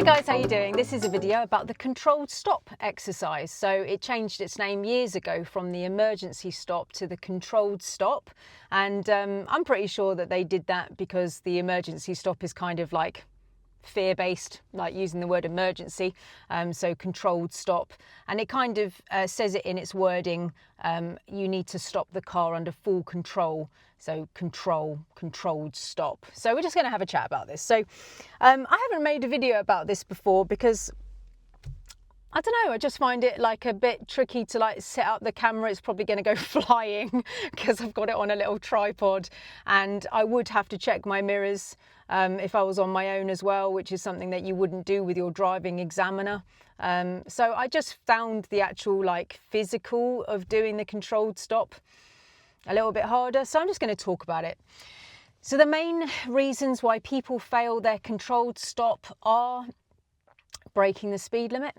Hi guys, how you doing? This is a video about the controlled stop exercise. So it changed its name years ago from the emergency stop to the controlled stop. And I'm pretty sure that they did that because the emergency stop is kind of like fear-based, like using the word emergency, so controlled stop, and it kind of says it in its wording, you need to stop the car under full control, so controlled stop. So we're just going to have a chat about this. So I haven't made a video about this before because I don't know, I just find it like a bit tricky to like set up the camera. It's probably going to go flying because I've got it on a little tripod, and I would have to check my mirrors if I was on my own as well, which is something that you wouldn't do with your driving examiner. So I just found the actual like physical of doing the controlled stop a little bit harder. So I'm just going to talk about it. So the main reasons why people fail their controlled stop are breaking the speed limit.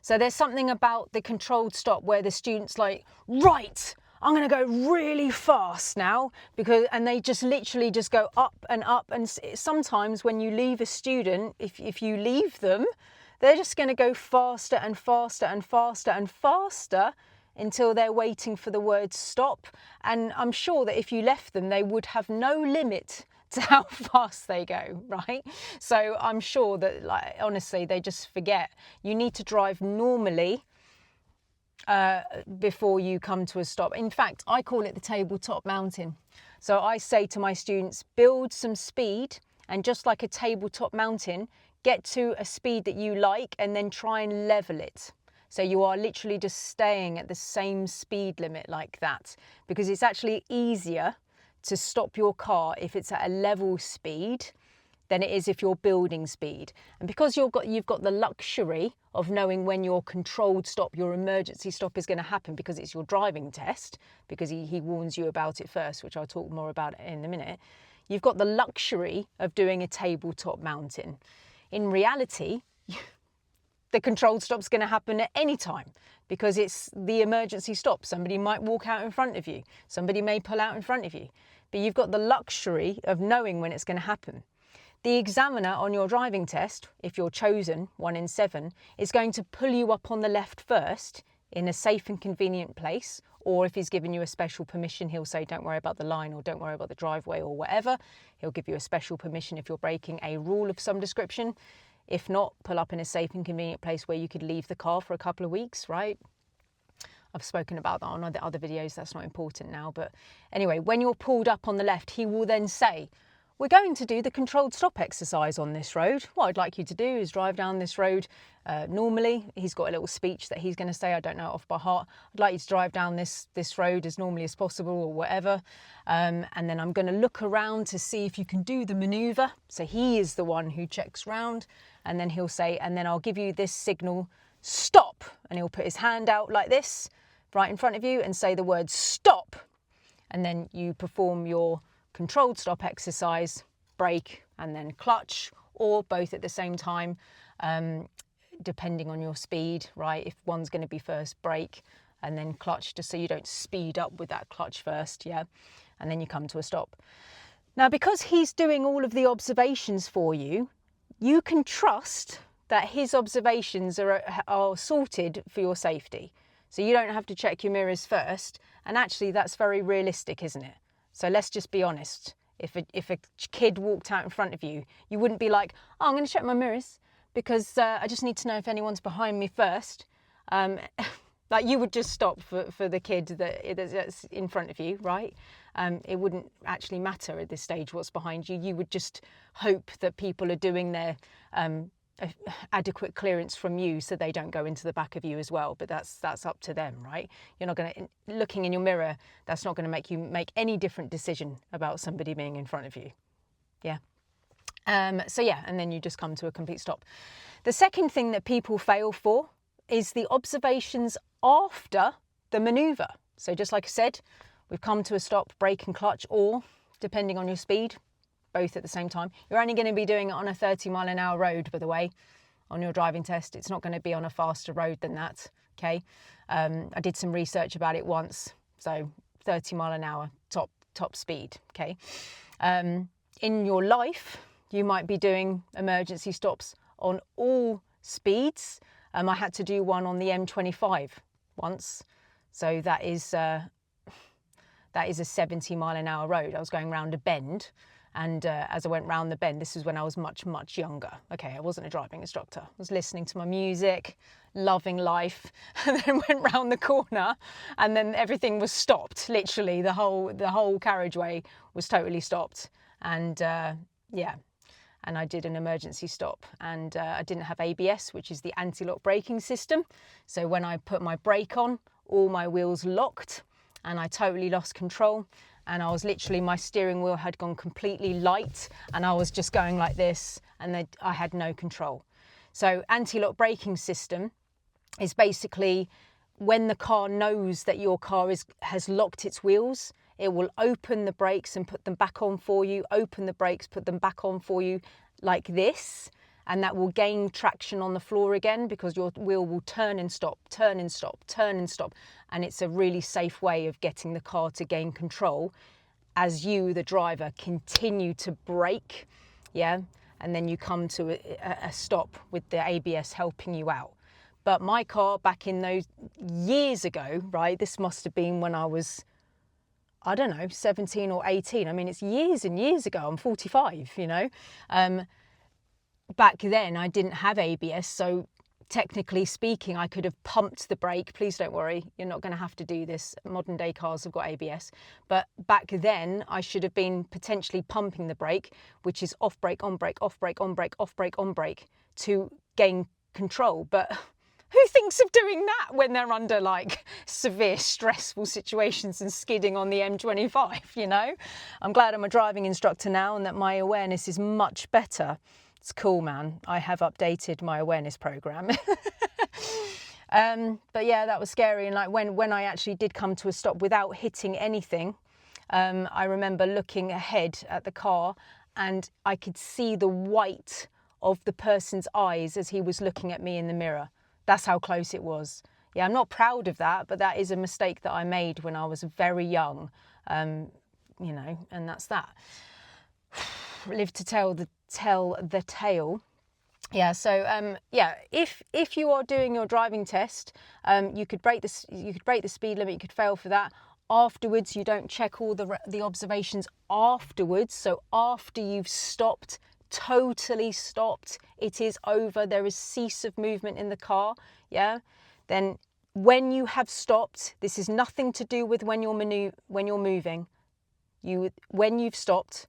So there's something about the controlled stop where the student's like, right, I'm going to go really fast now, and they just literally just go up and up. And sometimes when you leave a student, if you leave them, they're just going to go faster and faster and faster and faster until they're waiting for the word stop. And I'm sure that if you left them, they would have no limit to how fast they go, right? So I'm sure that, like, honestly, they just forget. You need to drive normally before you come to a stop. In fact, I call it the tabletop mountain. So I say to my students, build some speed, and just like a tabletop mountain, get to a speed that you like and then try and level it. So you are literally just staying at the same speed limit like that, because it's actually easier to stop your car if it's at a level speed than it is if you're building speed. And because you've got the luxury of knowing when your controlled stop, your emergency stop is going to happen, because it's your driving test, because he warns you about it first, which I'll talk more about in a minute. You've got the luxury of doing a tabletop mountain. In reality, the controlled stop's going to happen at any time because it's the emergency stop. Somebody might walk out in front of you. Somebody may pull out in front of you. But you've got the luxury of knowing when it's going to happen. The examiner on your driving test, if you're chosen 1 in 7, is going to pull you up on the left first in a safe and convenient place. Or if he's given you a special permission, he'll say, don't worry about the line, or don't worry about the driveway, or whatever. He'll give you a special permission if you're breaking a rule of some description. If not, pull up in a safe and convenient place where you could leave the car for a couple of weeks, right? I've spoken about that on other videos, that's not important now. But anyway, when you're pulled up on the left, he will then say, we're going to do the controlled stop exercise on this road. What I'd like you to do is drive down this road normally. He's got a little speech that he's going to say, I don't know it off by heart. I'd like you to drive down this road as normally as possible, or whatever. And then I'm going to look around to see if you can do the manoeuvre. So he is the one who checks round, and then he'll say, and then I'll give you this signal, stop. And he'll put his hand out like this, right in front of you, and say the word stop. And then you perform your controlled stop exercise, brake and then clutch, or both at the same time, depending on your speed, right? If one's going to be first, brake and then clutch, just so you don't speed up with that clutch first, yeah? And then you come to a stop. Now, because he's doing all of the observations for you, you can trust that his observations are sorted for your safety. So you don't have to check your mirrors first. And actually, that's very realistic, isn't it? So let's just be honest. If a kid walked out in front of you, you wouldn't be like, oh, I'm going to check my mirrors because I just need to know if anyone's behind me first. Like, you would just stop for the kid that's in front of you, right? It wouldn't actually matter at this stage what's behind you. You would just hope that people are doing their adequate clearance from you so they don't go into the back of you as well, but that's up to them, right? You're not going to, looking in your mirror, that's not going to make you make any different decision about somebody being in front of you. Yeah. So yeah, and then you just come to a complete stop. The second thing that people fail for is the observations after the manoeuvre. So just like I said, we've come to a stop, brake and clutch, or depending on your speed, both at the same time. You're only going to be doing it on a 30-mile-an-hour road, by the way, on your driving test. It's not going to be on a faster road than that, okay? I did some research about it once, so 30-mile-an-hour top speed, okay? In your life, you might be doing emergency stops on all speeds. I had to do one on the M25 once. So that is a 70-mile-an-hour road. I was going round a bend, and as I went round the bend, this was when I was much, much younger. Okay, I wasn't a driving instructor. I was listening to my music, loving life, and then went round the corner, and then everything was stopped. Literally, the whole carriageway was totally stopped, and yeah. And I did an emergency stop, and I didn't have ABS, which is the anti-lock braking system. So when I put my brake on, all my wheels locked, and I totally lost control. And I was literally, my steering wheel had gone completely light, and I was just going like this, and I had no control. So anti-lock braking system is basically when the car knows that your car has locked its wheels, it will open the brakes and put them back on for you, open the brakes, put them back on for you like this, and that will gain traction on the floor again, because your wheel will turn and stop, turn and stop, turn and stop. And it's a really safe way of getting the car to gain control as you, the driver, continue to brake, yeah? And then you come to a stop with the ABS helping you out. But my car back in those years ago, right, this must have been when I was, I don't know, 17 or 18. I mean, it's years and years ago. I'm 45, you know. Back then, I didn't have ABS, so technically speaking, I could have pumped the brake. Please don't worry, you're not going to have to do this. Modern day cars have got ABS. But back then, I should have been potentially pumping the brake, which is off brake, on brake, off brake, on brake, off brake, on brake, to gain control. But who thinks of doing that when they're under like severe stressful situations and skidding on the M25, you know? I'm glad I'm a driving instructor now and that my awareness is much better. It's cool, man. I have updated my awareness program. But yeah, that was scary. And like when I actually did come to a stop without hitting anything, I remember looking ahead at the car and I could see the white of the person's eyes as he was looking at me in the mirror. That's how close it was. Yeah, I'm not proud of that, but that is a mistake that I made when I was very young, you know, and that's that. Live to tell the tale. Yeah, so yeah, if you are doing your driving test, you could break the speed limit. You could fail for that. Afterwards, you don't check all the observations afterwards. So after you've stopped, totally stopped, it is over, there is cease of movement in the car, yeah, then when you have stopped, this is nothing to do with when you're moving, when you've stopped,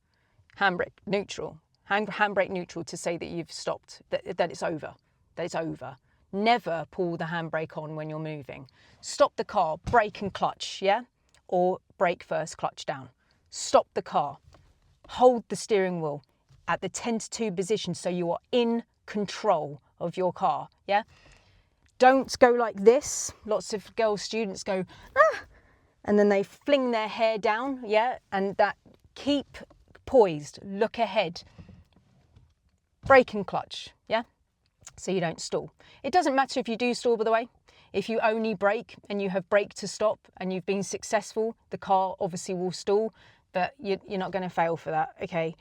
handbrake neutral, handbrake neutral to say that you've stopped, that it's over. Never pull the handbrake on when you're moving. Stop the car, brake and clutch, yeah, or brake first, clutch down. Stop the car, hold the steering wheel at the 10 to 2 position so you are in control of your car, yeah? Don't go like this. Lots of girl students go, ah, and then they fling their hair down, yeah? And that, keep poised, look ahead. Brake and clutch, yeah? So you don't stall. It doesn't matter if you do stall, by the way. If you only brake and you have braked to stop and you've been successful, the car obviously will stall, but you're not going to fail for that, okay?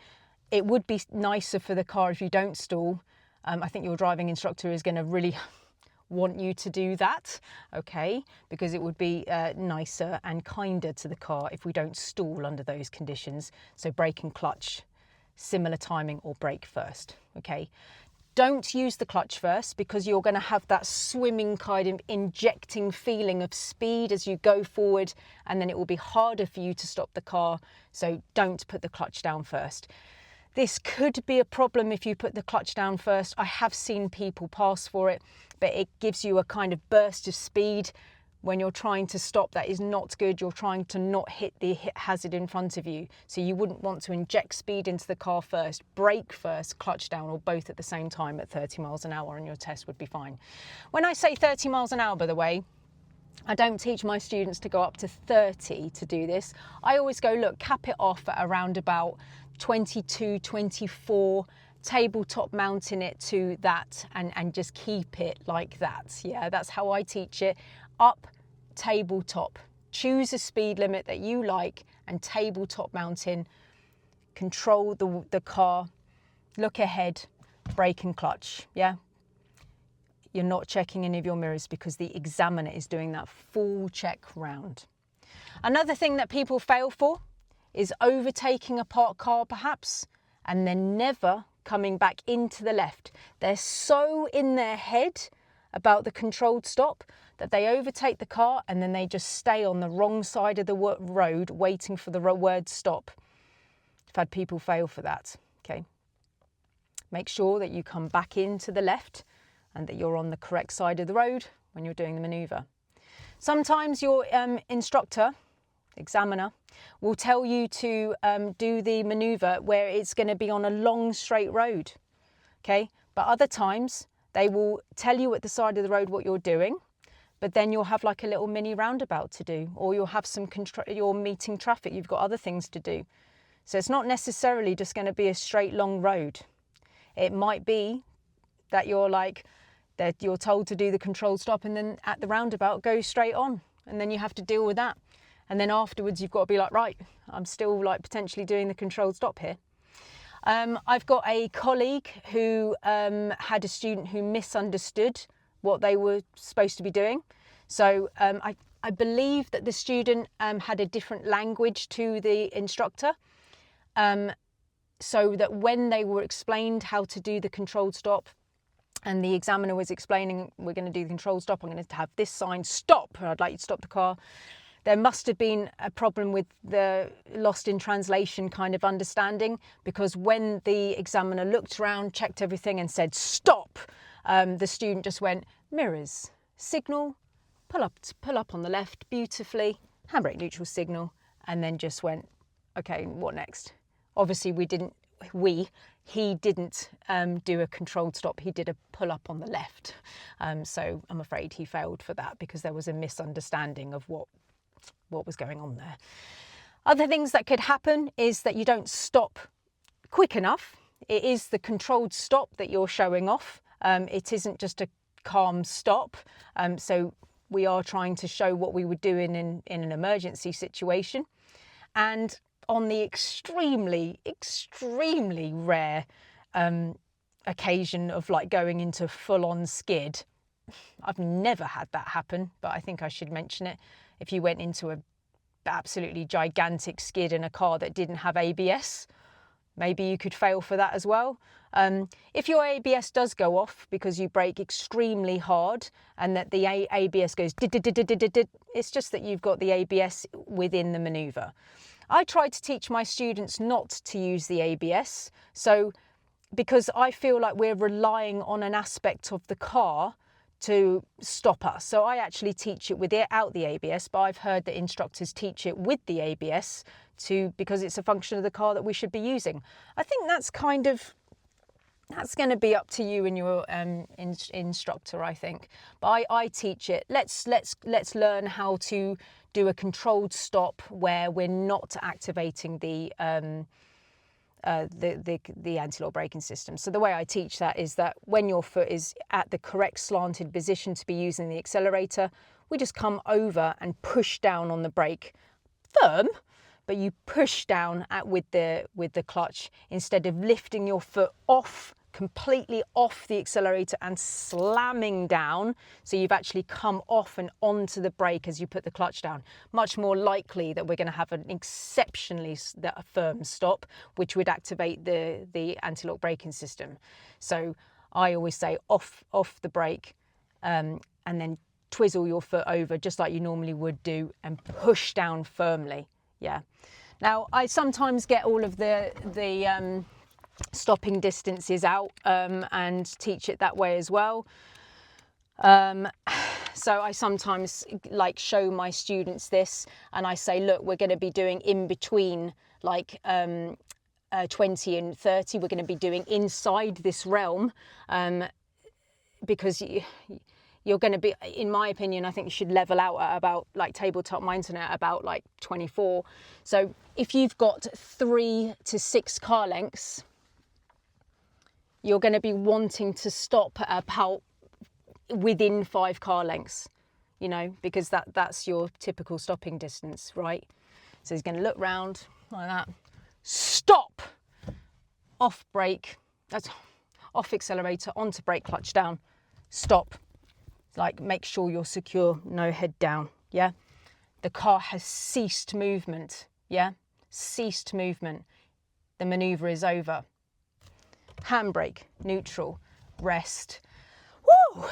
It would be nicer for the car if you don't stall. I think your driving instructor is going to really want you to do that, okay? Because it would be nicer and kinder to the car if we don't stall under those conditions. So brake and clutch, similar timing, or brake first, okay? Don't use the clutch first because you're going to have that swimming kind of injecting feeling of speed as you go forward, and then it will be harder for you to stop the car. So don't put the clutch down first. This could be a problem if you put the clutch down first. I have seen people pass for it, but it gives you a kind of burst of speed when you're trying to stop. That is not good. You're trying to not hit the hazard in front of you. So you wouldn't want to inject speed into the car first, brake first, clutch down, or both at the same time at 30 miles an hour, and your test would be fine. When I say 30 miles an hour, by the way, I don't teach my students to go up to 30 to do this. I always go, look, cap it off at around about 22, 24, tabletop mounting it to that, and just keep it like that. Yeah, that's how I teach it. Up, tabletop. Choose a speed limit that you like and tabletop mounting. Control the car. Look ahead. brake and clutch, yeah? You're not checking any of your mirrors because the examiner is doing that full check round. Another thing that people fail for is overtaking a parked car perhaps, and then never coming back into the left. They're so in their head about the controlled stop that they overtake the car and then they just stay on the wrong side of the road waiting for the word stop. I've had people fail for that, okay? Make sure that you come back into the left and that you're on the correct side of the road when you're doing the manoeuvre. Sometimes your instructor, examiner, will tell you to do the manoeuvre where it's going to be on a long straight road, okay? But other times they will tell you at the side of the road what you're doing, but then you'll have like a little mini roundabout to do, or you'll have you're meeting traffic, you've got other things to do. So it's not necessarily just going to be a straight long road. It might be that you're told to do the controlled stop and then at the roundabout go straight on, and then you have to deal with that. And then afterwards you've got to be like, right, I'm still like potentially doing the controlled stop here. I've got a colleague who had a student who misunderstood what they were supposed to be doing. So I believe that the student had a different language to the instructor, so that when they were explained how to do the controlled stop and the examiner was explaining, we're going to do the controlled stop, I'm going to have this sign, stop, I'd like you to stop the car. There must have been a problem with the lost in translation kind of understanding, because when the examiner looked around, checked everything and said, stop, the student just went, mirrors, signal, pull up on the left beautifully, handbrake neutral signal, and then just went, okay, what next? Obviously he didn't do a controlled stop, he did a pull up on the left. So I'm afraid he failed for that because there was a misunderstanding of what was going on there. Other things that could happen is that you don't stop quick enough. It is the controlled stop that you're showing off. It isn't just a calm stop. So we are trying to show what we would do in an emergency situation. And on the extremely, extremely rare occasion of like going into full-on skid, I've never had that happen, but I think I should mention it. If you went into a absolutely gigantic skid in a car that didn't have ABS, maybe you could fail for that as well. If your ABS does go off because you brake extremely hard and that the ABS goes, it's just that you've got the ABS within the manoeuvre. I try to teach my students not to use the ABS, because I feel like we're relying on an aspect of the car to stop us. So I actually teach it without the ABS, but I've heard that instructors teach it with the ABS because it's a function of the car that we should be using. I think that's going to be up to you and your instructor, I think. But I teach it. Let's learn how to do a controlled stop where we're not activating the anti-lock braking system. So the way I teach that is that when your foot is at the correct slanted position to be using the accelerator, we just come over and push down on the brake, firm, but you push down with the clutch instead of lifting your foot completely off the accelerator and slamming down. So you've actually come off and onto the brake as you put the clutch down. Much more likely that we're going to have an exceptionally firm stop, which would activate the anti-lock braking system. So I always say off the brake, and then twizzle your foot over just like you normally would do and push down firmly. Yeah. Now I sometimes get all of the stopping distances out and teach it that way as well. So I sometimes like show my students this and I say, look, we're going to be doing in between like 20 and 30. We're going to be doing inside this realm because you're going to be, in my opinion, I think you should level out at about like tabletop mountain at about like 24. So if you've got 3 to 6 car lengths, you're going to be wanting to stop at about within 5 car lengths, you know, because that's your typical stopping distance, right? So he's going to look round like that, stop, off brake, that's off accelerator, onto brake, clutch down, stop. Like, make sure you're secure, no head down, yeah? The car has ceased movement, yeah? Ceased movement. The manoeuvre is over. Handbrake, neutral, rest. Woo!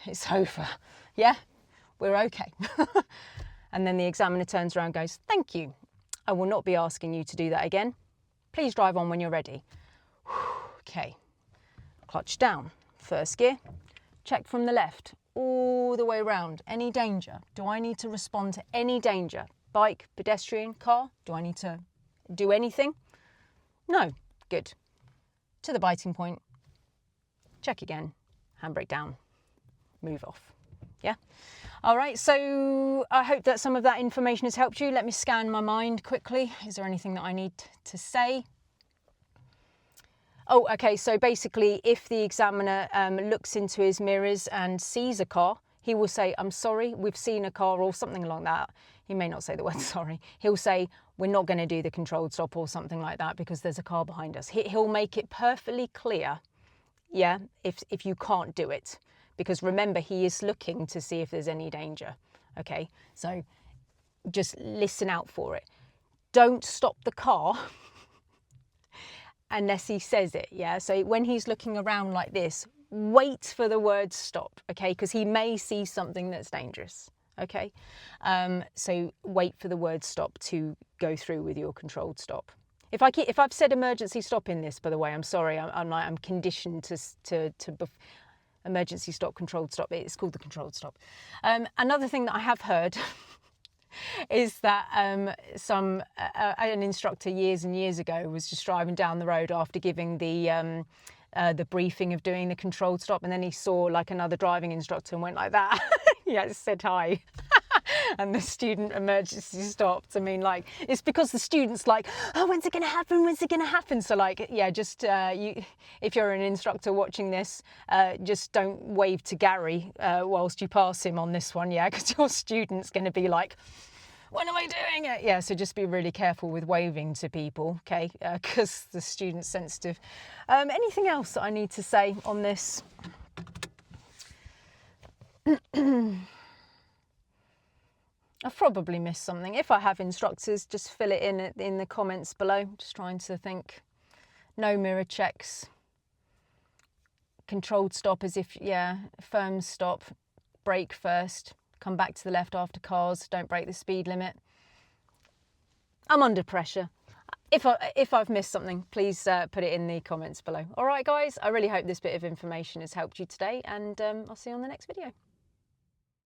It's over, yeah? We're okay. And then the examiner turns around and goes, thank you. I will not be asking you to do that again. Please drive on when you're ready. Okay, clutch down, first gear, check from the left, all the way around. Any danger? Do I need to respond to any danger? Bike, pedestrian, car? Do I need to do anything? No, good. To the biting point, check again, handbrake down, move off. Yeah? All right, so I hope that some of that information has helped you. Let me scan my mind quickly. Is there anything that I need to say? Oh, okay, so basically if the examiner looks into his mirrors and sees a car, he will say, I'm sorry, we've seen a car, or something along that. He may not say the word sorry. He'll say, we're not going to do the controlled stop or something like that because there's a car behind us. He'll make it perfectly clear, yeah, if you can't do it. Because remember, he is looking to see if there's any danger, okay? So just listen out for it. Don't stop the car unless he says it, yeah? So when he's looking around like this, wait for the word stop, okay? Because he may see something that's dangerous, okay? So wait for the word stop to go through with your controlled stop. If I've said emergency stop in this, by the way, I'm sorry. I'm conditioned to emergency stop, controlled stop. It's called the controlled stop. Another thing that I have heard is that an instructor years and years ago was just driving down the road after giving the briefing of doing the controlled stop, and then he saw like another driving instructor and went like that. Yeah, said hi. And the student emergency stopped. I mean, like, it's because the student's like, oh, when's it going to happen? When's it going to happen? So like, yeah, just if you're an instructor watching this, just don't wave to Gary whilst you pass him on this one, yeah, because your student's going to be like, when am I doing it? Yeah, so just be really careful with waving to people, okay, because the student's sensitive. Anything else that I need to say on this? I've probably missed something. If I have, instructors, just fill it in the comments below. Just trying to think. No mirror checks. Controlled stop as if, yeah, firm stop. Brake first. Come back to the left after cars. Don't break the speed limit. I'm under pressure. If I've missed something, please put it in the comments below. All right, guys, I really hope this bit of information has helped you today, and I'll see you on the next video.